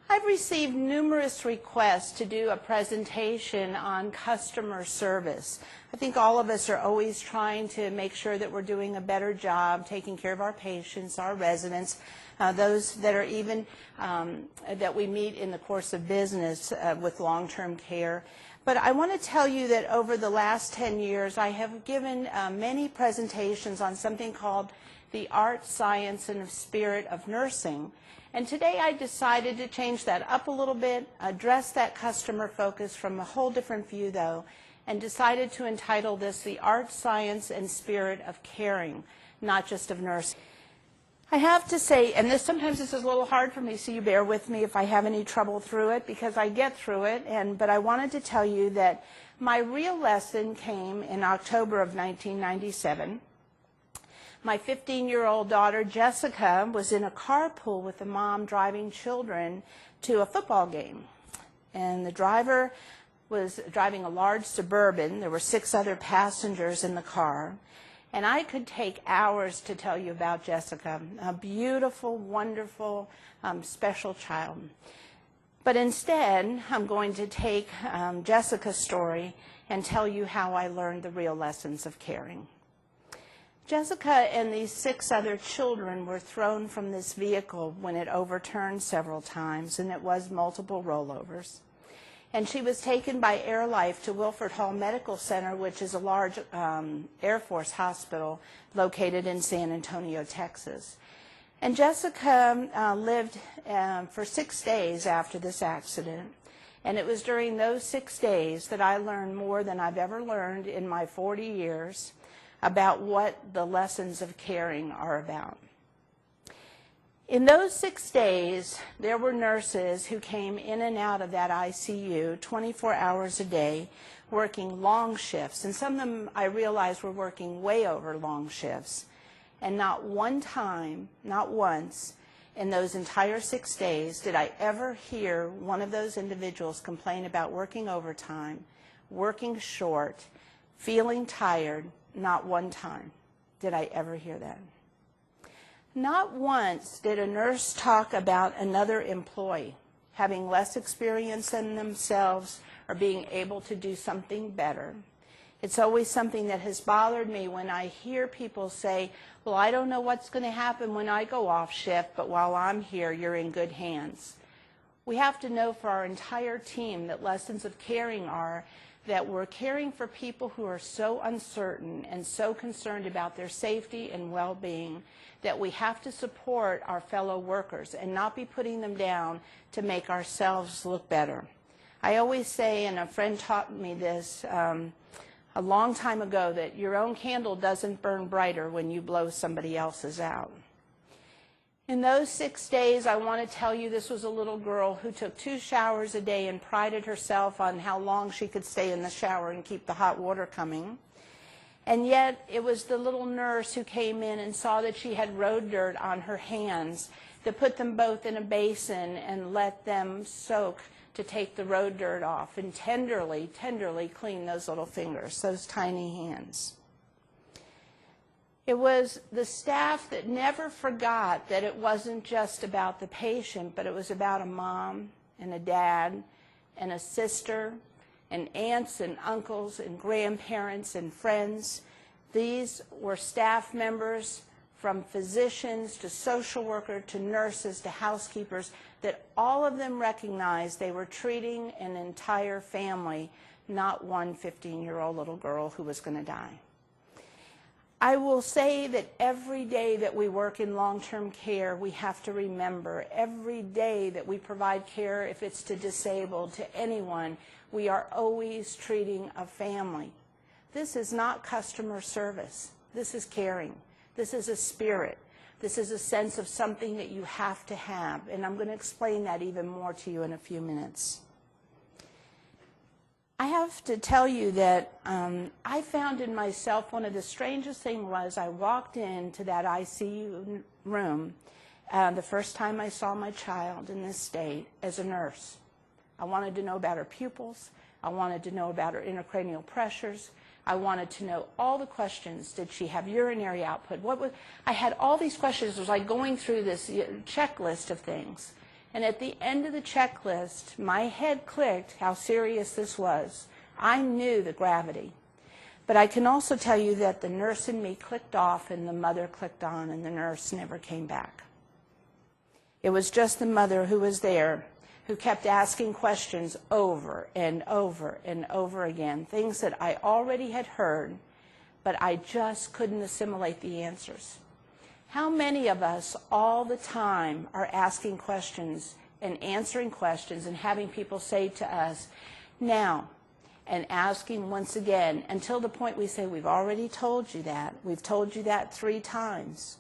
I've received numerous requests to do a presentation on customer service. I think all of us are always trying to make sure that we're doing a better job taking care of our patients, our residents, those that are even that we meet in the course of business with long-term care. But I want to tell you that over the last 10 years, I have given many presentations on something called the art, science, and spirit of nursing. And today I decided to change that up a little bit, address that customer focus from a whole different view, though, and decided to entitle this The Art, Science, and Spirit of Caring, not just of nursing. I have to say, and sometimes this is a little hard for me, so you bear with me if I have any trouble through it, because I get through it, but I wanted to tell you that my real lesson came in October of 1997. My 15-year-old daughter, Jessica, was in a carpool with a mom driving children to a football game. And the driver was driving a large Suburban. There were 6 other passengers in the car. And I could take hours to tell you about Jessica, a beautiful, wonderful, special child. But instead, I'm going to take Jessica's story and tell you how I learned the real lessons of caring. Jessica and these 6 other children were thrown from this vehicle when it overturned several times, and it was multiple rollovers. And she was taken by Air Life to Wilford Hall Medical Center, which is a large Air Force hospital located in San Antonio, Texas. And Jessica lived for 6 days after this accident. And it was during those 6 days that I learned more than I've ever learned in my 40 years about what the lessons of caring are about. In those 6 days, there were nurses who came in and out of that ICU 24 hours a day, working long shifts. And some of them, I realized, were working way over long shifts. And not one time, not once, in those entire 6 days did I ever hear one of those individuals complain about working overtime, working short, feeling tired. Not one time did I ever hear that. Not once did a nurse talk about another employee having less experience than themselves or being able to do something better. It's always something that has bothered me when I hear people say, well, I don't know what's going to happen when I go off shift, but while I'm here, you're in good hands. We have to know for our entire team that lessons of caring are that we're caring for people who are so uncertain and so concerned about their safety and well-being that we have to support our fellow workers and not be putting them down to make ourselves look better. I always say, and a friend taught me this a long time ago, that your own candle doesn't burn brighter when you blow somebody else's out. In those 6 days, I want to tell you this was a little girl who took 2 showers a day and prided herself on how long she could stay in the shower and keep the hot water coming. And yet, it was the little nurse who came in and saw that she had road dirt on her hands that put them both in a basin and let them soak to take the road dirt off and tenderly, tenderly clean those little fingers, those tiny hands. It was the staff that never forgot that it wasn't just about the patient, but it was about a mom and a dad and a sister and aunts and uncles and grandparents and friends. These were staff members, from physicians to social worker to nurses to housekeepers, that all of them recognized they were treating an entire family, not one 15-year-old little girl who was going to die. I will say that every day that we work in long-term care, we have to remember every day that we provide care, if it's to disabled, to anyone, we are always treating a family. This is not customer service. This is caring. This is a spirit. This is a sense of something that you have to have. And I'm going to explain that even more to you in a few minutes. I have to tell you that I found in myself one of the strangest things was I walked into that ICU room the first time I saw my child in this state as a nurse. I wanted to know about her pupils. I wanted to know about her intracranial pressures. I wanted to know all the questions. Did she have urinary output? I had all these questions. It was like going through this checklist of things. And at the end of the checklist, my head clicked how serious this was. I knew the gravity. But I can also tell you that the nurse in me clicked off and the mother clicked on, and the nurse never came back. It was just the mother who was there, who kept asking questions over and over and over again, things that I already had heard, but I just couldn't assimilate the answers. How many of us all the time are asking questions and answering questions and having people say to us, now, and asking once again, until the point we say, we've already told you that. We've told you that 3 times.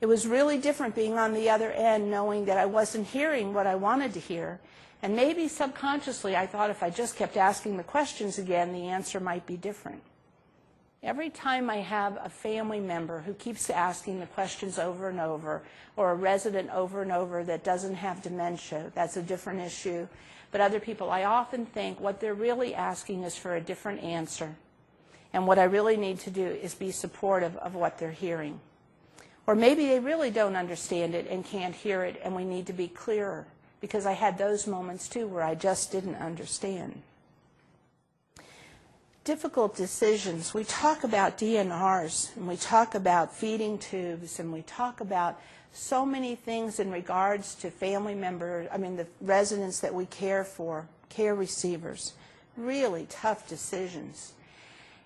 It was really different being on the other end, knowing that I wasn't hearing what I wanted to hear. And maybe subconsciously I thought if I just kept asking the questions again, the answer might be different. Every time I have a family member who keeps asking the questions over and over, or a resident over and over that doesn't have dementia, that's a different issue. But other people, I often think what they're really asking is for a different answer. And what I really need to do is be supportive of what they're hearing. Or maybe they really don't understand it and can't hear it, and we need to be clearer. Because I had those moments too where I just didn't understand. Difficult decisions. We talk about DNRs, and we talk about feeding tubes, and we talk about so many things in regards to family members, the residents that we care for, care receivers. Really tough decisions.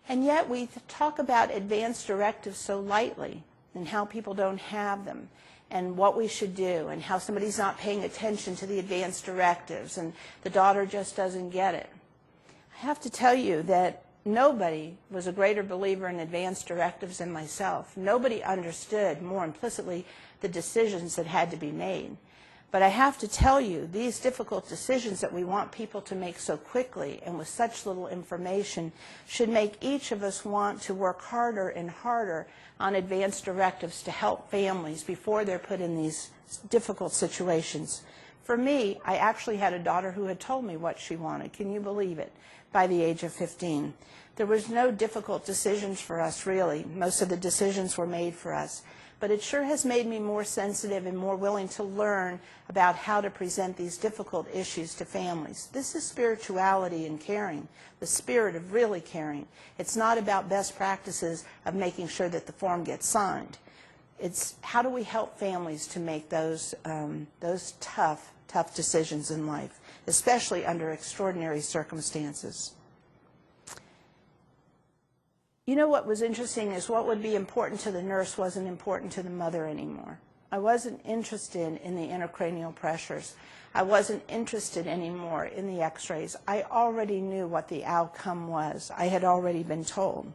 And yet we talk about advance directives so lightly, and how people don't have them, and what we should do, and how somebody's not paying attention to the advance directives, and the daughter just doesn't get it. I have to tell you that nobody was a greater believer in advance directives than myself. Nobody understood more implicitly the decisions that had to be made. But I have to tell you, these difficult decisions that we want people to make so quickly and with such little information should make each of us want to work harder and harder on advance directives to help families before they're put in these difficult situations. For me, I actually had a daughter who had told me what she wanted. Can you believe it? By the age of 15. There was no difficult decisions for us, really. Most of the decisions were made for us. But it sure has made me more sensitive and more willing to learn about how to present these difficult issues to families. This is spirituality and caring, the spirit of really caring. It's not about best practices of making sure that the form gets signed. It's how do we help families to make those tough decisions in life, especially under extraordinary circumstances. You know what was interesting is what would be important to the nurse wasn't important to the mother anymore. I wasn't interested in the intracranial pressures. I wasn't interested anymore in the x-rays. I already knew what the outcome was. I had already been told.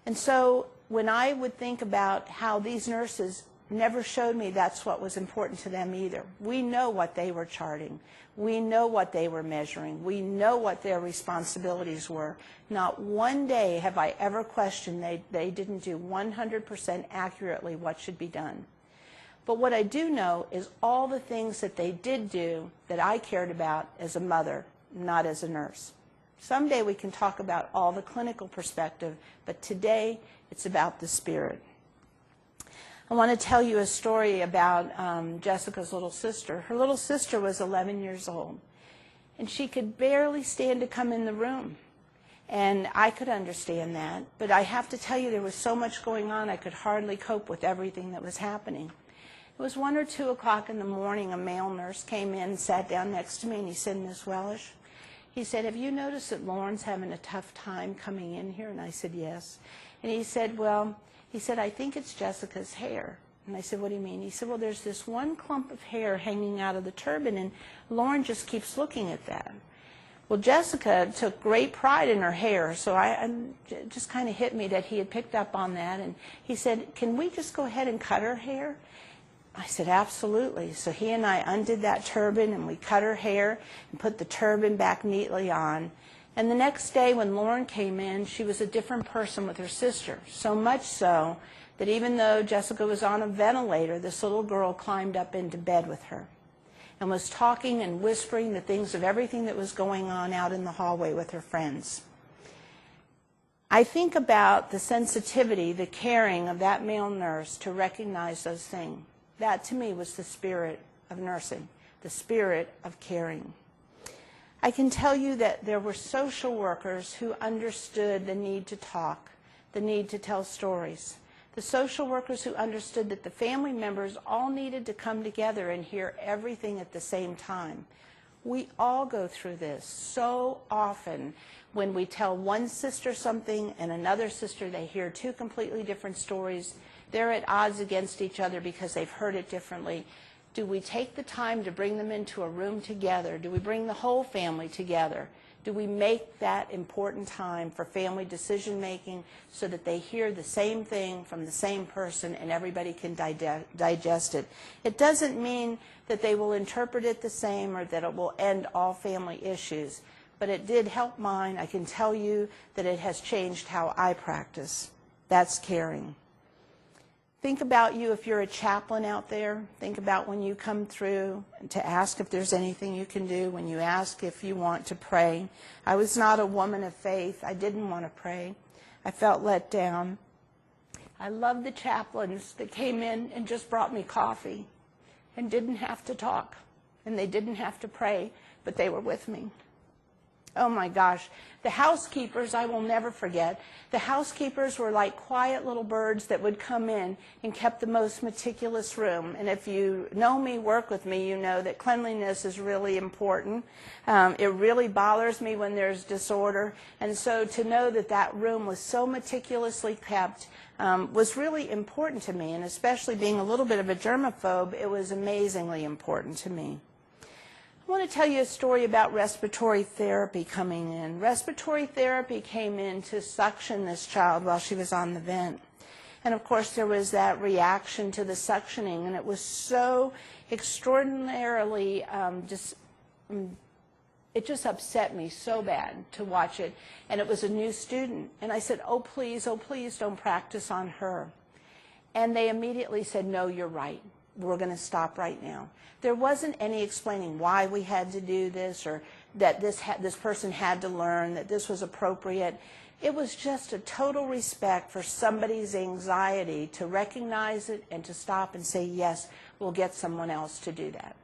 And so when I would think about how these nurses never showed me that's what was important to them either. We know what they were charting. We know what they were measuring. We know what their responsibilities were. Not one day have I ever questioned they didn't do 100% accurately what should be done. But what I do know is all the things that they did do that I cared about as a mother, not as a nurse. Someday we can talk about all the clinical perspective, but today it's about the spirit. I want to tell you a story about Jessica's little sister. Her little sister was 11 years old, and she could barely stand to come in the room. And I could understand that, but I have to tell you there was so much going on I could hardly cope with everything that was happening. It was 1 or 2 o'clock in the morning. A male nurse came in, sat down next to me, and he said, "Miss Wellisch," he said, "have you noticed that Lauren's having a tough time coming in here?" And I said, "Yes." And he said, "Well," he said, "I think it's Jessica's hair." And I said, "What do you mean?" He said, "Well, there's this one clump of hair hanging out of the turban, and Lauren just keeps looking at that." Well, Jessica took great pride in her hair, so it just kind of hit me that he had picked up on that. And he said, "Can we just go ahead and cut her hair?" I said, "Absolutely." So he and I undid that turban, and we cut her hair and put the turban back neatly on. And the next day when Lauren came in, she was a different person with her sister, so much so that even though Jessica was on a ventilator, this little girl climbed up into bed with her and was talking and whispering the things of everything that was going on out in the hallway with her friends. I think about the sensitivity, the caring of that male nurse to recognize those things. That, to me, was the spirit of nursing. the spirit of caring. I can tell you that there were social workers who understood the need to talk, the need to tell stories. The social workers who understood that the family members all needed to come together and hear everything at the same time. We all go through this so often. When we tell one sister something and another sister, they hear two completely different stories. They're at odds against each other because they've heard it differently. Do we take the time to bring them into a room together? Do we bring the whole family together? Do we make that important time for family decision making so that they hear the same thing from the same person and everybody can digest it? It doesn't mean that they will interpret it the same or that it will end all family issues, but it did help mine. I can tell you that it has changed how I practice. That's caring. Think about you if you're a chaplain out there. Think about when you come through to ask if there's anything you can do, when you ask if you want to pray. I was not a woman of faith. I didn't want to pray. I felt let down. I love the chaplains that came in and just brought me coffee and didn't have to talk, and they didn't have to pray, but they were with me. Oh my gosh. The housekeepers, I will never forget. The housekeepers were like quiet little birds that would come in and kept the most meticulous room. And if you know me, work with me, you know that cleanliness is really important. It really bothers me when there's disorder. And so to know that that room was so meticulously kept was really important to me. And especially being a little bit of a germaphobe, it was amazingly important to me. I want to tell you a story about respiratory therapy coming in. Respiratory therapy came in to suction this child while she was on the vent. And of course there was that reaction to the suctioning, and it was so extraordinarily, it just upset me so bad to watch it. And it was a new student. And I said, oh please don't practice on her. And they immediately said, no, you're right. We're going to stop right now. There wasn't any explaining why we had to do this or that this person had to learn, that this was appropriate. It was just a total respect for somebody's anxiety to recognize it and to stop and say, yes, we'll get someone else to do that.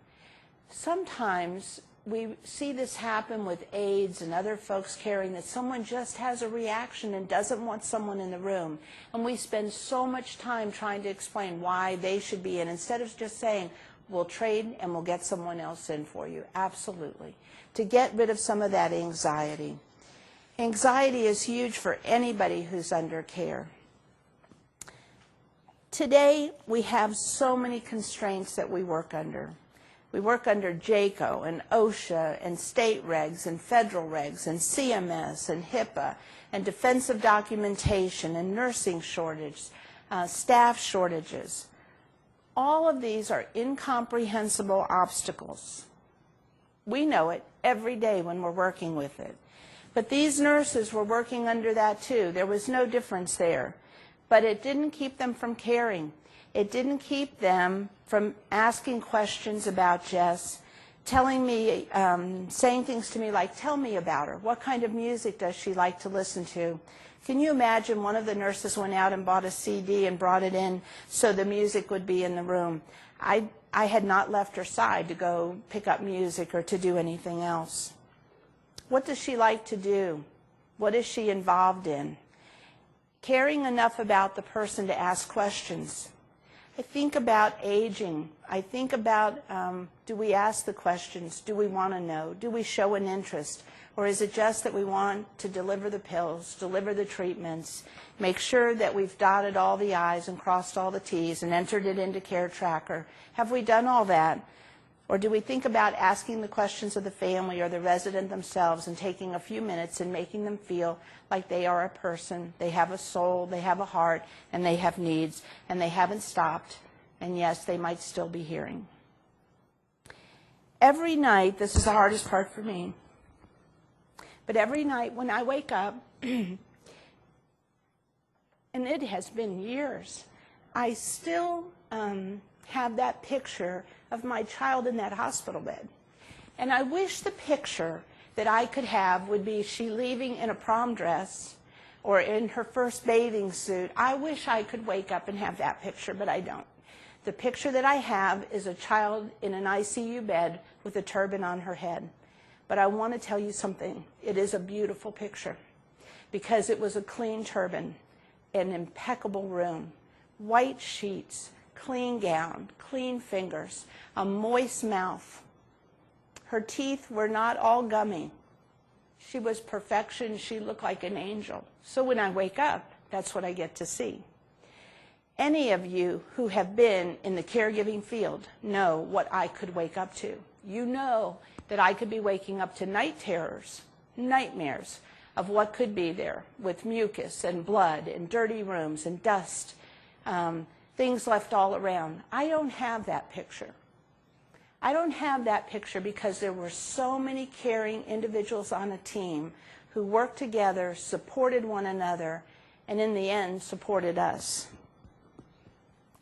Sometimes we see this happen with aides and other folks caring, that someone just has a reaction and doesn't want someone in the room. And we spend so much time trying to explain why they should be in, instead of just saying, we'll trade and we'll get someone else in for you. Absolutely. To get rid of some of that anxiety. Anxiety is huge for anybody who's under care. Today, we have so many constraints that we work under. We work under JACO and OSHA and state regs and federal regs and CMS and HIPAA and defensive documentation and nursing shortages, staff shortages. All of these are incomprehensible obstacles. We know it every day when we're working with it. But these nurses were working under that too. There was no difference there. But it didn't keep them from caring. It didn't keep them from asking questions about Jess, telling me, saying things to me like, tell me about her. What kind of music does she like to listen to? Can you imagine one of the nurses went out and bought a CD and brought it in so the music would be in the room? I had not left her side to go pick up music or to do anything else. What does she like to do? What is she involved in? Caring enough about the person to ask questions. I think about aging. I think about, do we ask the questions? Do we want to know? Do we show an interest? Or is it just that we want to deliver the pills, deliver the treatments, make sure that we've dotted all the I's and crossed all the T's and entered it into Care Tracker? Have we done all that? Or do we think about asking the questions of the family or the resident themselves and taking a few minutes and making them feel like they are a person, they have a soul, they have a heart, and they have needs, and they haven't stopped, and yes, they might still be hearing. Every night, this is the hardest part for me, but every night when I wake up, and it has been years, I still have that picture of my child in that hospital bed. And I wish the picture that I could have would be she leaving in a prom dress or in her first bathing suit. I wish I could wake up and have that picture, but I don't. The picture that I have is a child in an ICU bed with a turban on her head. But I want to tell you something. It is a beautiful picture because it was a clean turban, an impeccable room, white sheets, clean gown, clean fingers, a moist mouth. Her teeth were not all gummy. She was perfection. She looked like an angel. So when I wake up, that's what I get to see. Any of you who have been in the caregiving field know what I could wake up to. You know that I could be waking up to night terrors, nightmares of what could be there with mucus and blood and dirty rooms and dust, things left all around. I don't have that picture. I don't have that picture because there were so many caring individuals on a team who worked together, supported one another, and in the end supported us.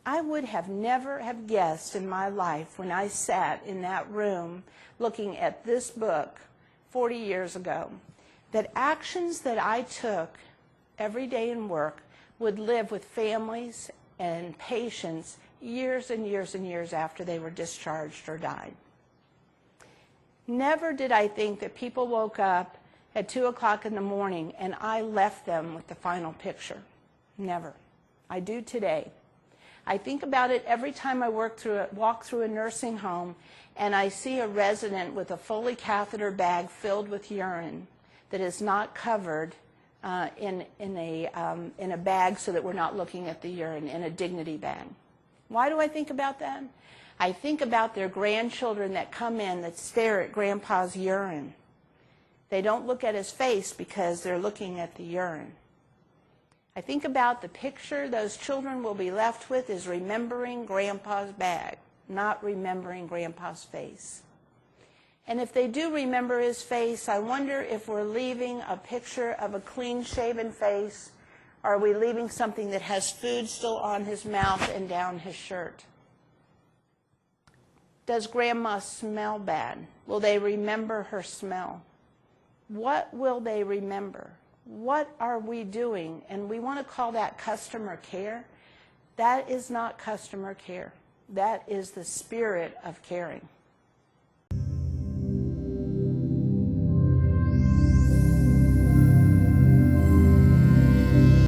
I would have never have guessed in my life when I sat in that room looking at this book 40 years ago that actions that I took every day in work would live with families and patients years and years and years after they were discharged or died. Never did I think that people woke up at 2 o'clock in the morning and I left them with the final picture. Never. I do today. I think about it every time I walk through a nursing home and I see a resident with a Foley catheter bag filled with urine that is not covered in a bag so that we're not looking at the urine, in a dignity bag. Why do I think about that? I think about their grandchildren that come in that stare at Grandpa's urine. They don't look at his face because they're looking at the urine. I think about the picture those children will be left with is remembering Grandpa's bag, not remembering Grandpa's face. And if they do remember his face, I wonder if we're leaving a picture of a clean-shaven face, or are we leaving something that has food still on his mouth and down his shirt? Does Grandma smell bad? Will they remember her smell? What will they remember? What are we doing? And we want to call that customer care. That is not customer care. That is the spirit of caring.